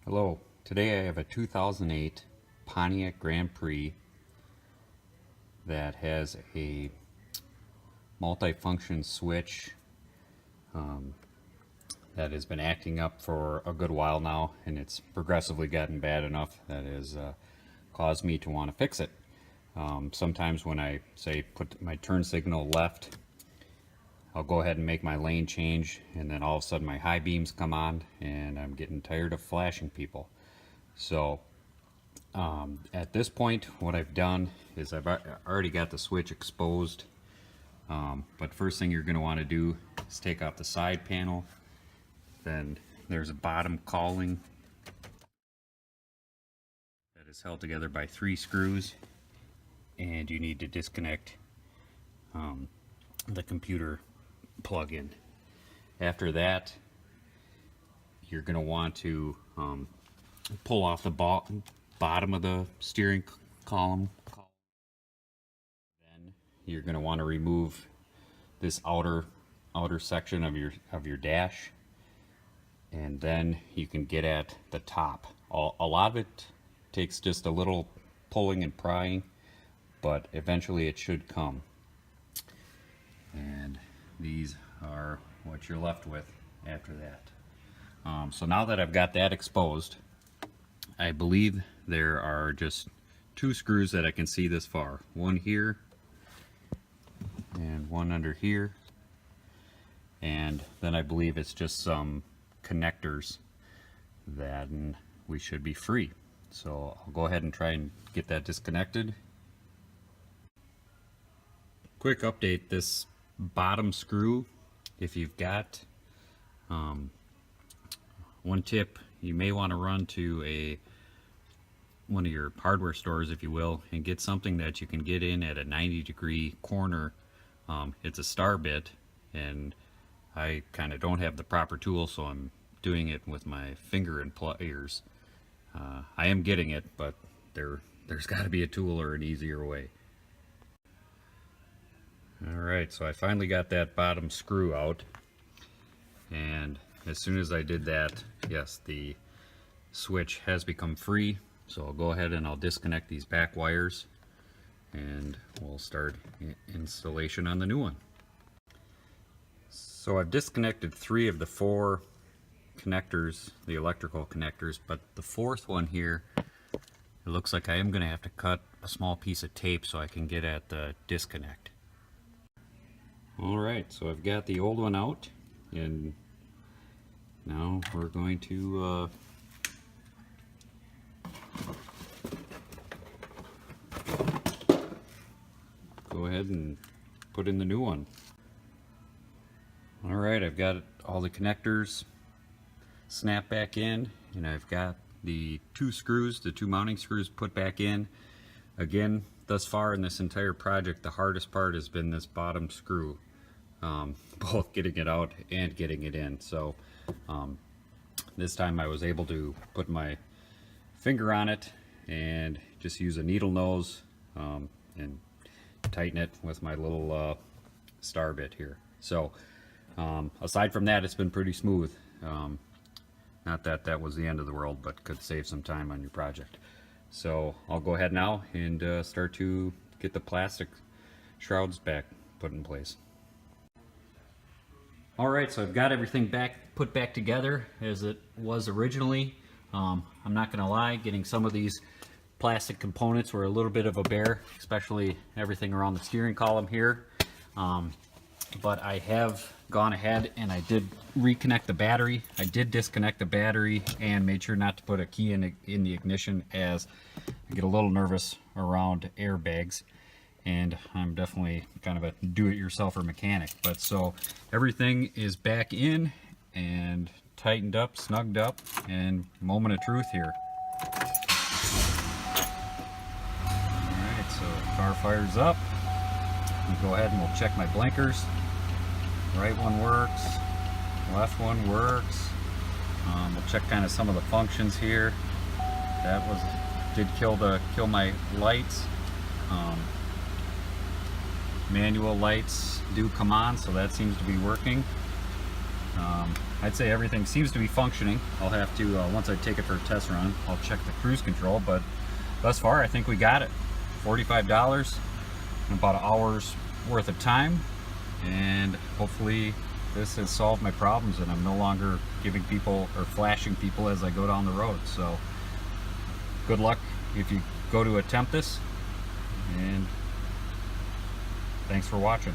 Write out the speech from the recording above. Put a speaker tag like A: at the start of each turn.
A: Hello, today I have a 2008 Pontiac Grand Prix that has a multi-function switch that has been acting up for a good while now, and it's progressively gotten bad enough that has caused me to want to fix it. Sometimes when I say put my turn signal left, I'll go ahead and make my lane change, and then all of a sudden my high beams come on and I'm getting tired of flashing people. So at this point what I've done is I've already got the switch exposed, but first thing you're going to want to do is take off the side panel. Then there's a bottom cowling that is held together by 3 screws, and you need to disconnect the computer plug-in. After that, you're going to want to pull off the bottom of the steering column. Then you're going to want to remove this outer section of your dash, and then you can get at the top. A lot of it takes just a little pulling and prying, but eventually it should come. And these are what you're left with after that. So now that I've got that exposed, I believe there are just 2 screws that I can see this far. One here and one under here. And then I believe it's just some connectors that we should be free. So I'll go ahead and try and get that disconnected. Quick update, this bottom screw, if you've got one tip, you may want to run to one of your hardware stores, if you will, and get something that you can get in at a 90-degree corner. It's a star bit, and I kind of don't have the proper tool, so I'm doing it with my finger and pliers. I am getting it, but there's got to be a tool or an easier way. Alright, so I finally got that bottom screw out, and as soon as I did that, yes, the switch has become free. So I'll go ahead and I'll disconnect these back wires, and we'll start installation on the new one. So I've disconnected 3 of the 4 connectors, the electrical connectors, but the 4th one here, it looks like I am going to have to cut a small piece of tape so I can get at the disconnect. Alright, so I've got the old one out, and now we're going to go ahead and put in the new one. Alright, I've got all the connectors snapped back in, and I've got the 2 screws, the 2 mounting screws put back in. Again, thus far in this entire project, the hardest part has been this bottom screw. Both getting it out and getting it in. So this time I was able to put my finger on it and just use a needle nose and tighten it with my little star bit here. So aside from that, it's been pretty smooth. Not that that was the end of the world, but could save some time on your project. So I'll go ahead now and start to get the plastic shrouds put in place. Alright, so I've got everything put back together as it was originally. I'm not going to lie, getting some of these plastic components were a little bit of a bear, especially everything around the steering column here. But I have gone ahead and I did reconnect the battery. I did disconnect the battery and made sure not to put a key in the ignition, as I get a little nervous around airbags. And I'm definitely kind of a do-it-yourselfer mechanic. But so everything is back in and tightened up, snugged up, and moment of truth here. Alright, so car fires up. We'll go ahead and we'll check my blinkers. Right one works, left one works. We'll check kind of some of the functions here. That did kill my lights. Manual lights do come on, so that seems to be working. I'd say everything seems to be functioning. I'll have to, once I take it for a test run, I'll check the cruise control, but thus far I think we got it. $45 in about an hour's worth of time, and hopefully this has solved my problems and I'm no longer giving people or flashing people as I go down the road. So good luck if you go to attempt this, and thanks for watching.